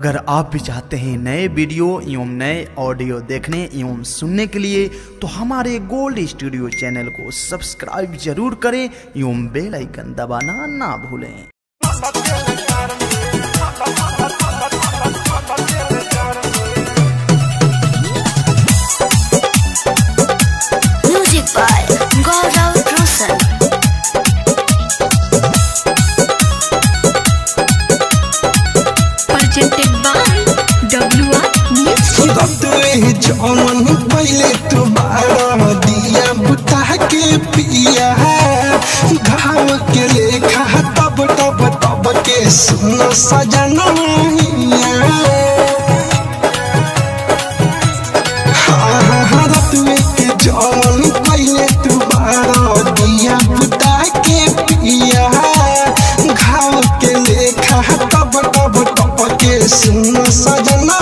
अगर आप भी चाहते हैं नए वीडियो एवं नए ऑडियो देखने एवं सुनने के लिए तो हमारे गोल्ड स्टूडियो चैनल को सब्सक्राइब जरूर करें एवं बेल आइकन दबाना ना भूलें। म्यूजिक बाय गौरव रोशन। जौन पहले तुम्हारा दिया बुता के पिया घाव के लेखा तब तब तब के सुनो सजना जौन पहले तुम्हारा दिया बुता के पिया घाव के लेखा तब तब तब के सुनो सजना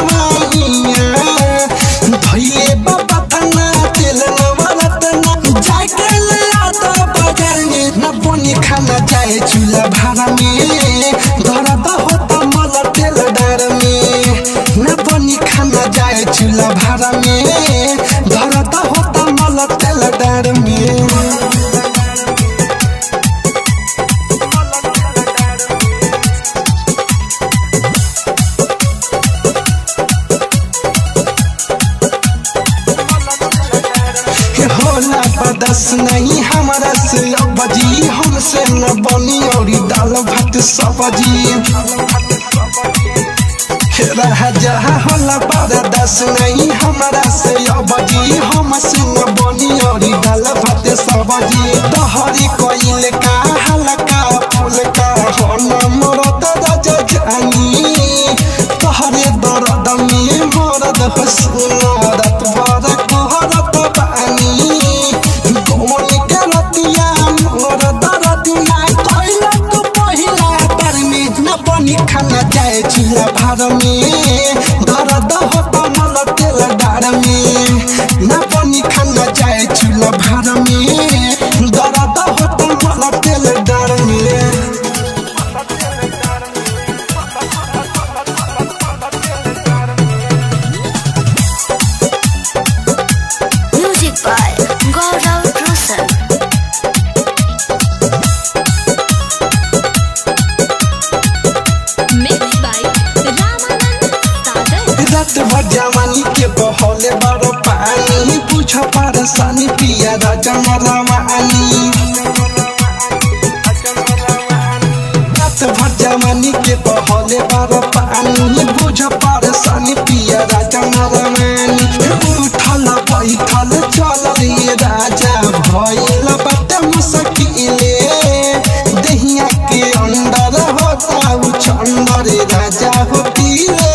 भैले बाबा तना तेल नवरत्ना जाके ले आता बाजार में न बनी खाना जाए चूल्हा भाड़ा में दर्द होता मल तेल डार में न बनी खाना जाए चूल्हा भाड़ा में दर्द होता मल तेल डार में। होला बदस नहीं हमारा से बजी हमसे न बनी और दाल भात सब्जी राजा होला बदस नहीं हमारा से बजी हमसे न बनी और दाल भात सब्जी तोहरी कोइल का हल्का फूल का होना मरद राजा जानी तोहरे दर्द में मरद हसना रात भर कहरत पानी खाना जाए चूल्हा भाड़ में दर्द होता मल तेल डार में न बनी खाना जाए चूल्हा भाड़ में दर्द होता मल तेल डार में। म्यूजिक बाय गौरव रोशन। रात भर जवानी के बहले बड़ पानी पूछ परेशानी पिया राजा मरवानी रात भर जवानी के बहले बड़ पानी पूछ परेशानी पिया राजा मरवानी उठल बैठल चल रे राजा भइल बात मुश्किले दहिया के अंदर होता उछंदर राजा हो तीले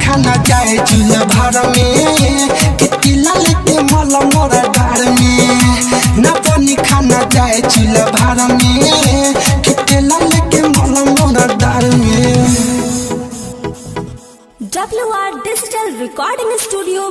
खाना जाए चूल्हा भाड़ में किला लेके मल मोरा डार में न बनी खाना जाए चूल्हा भाड़ में किला लेके मल मोरा डार में। WR digital recording studio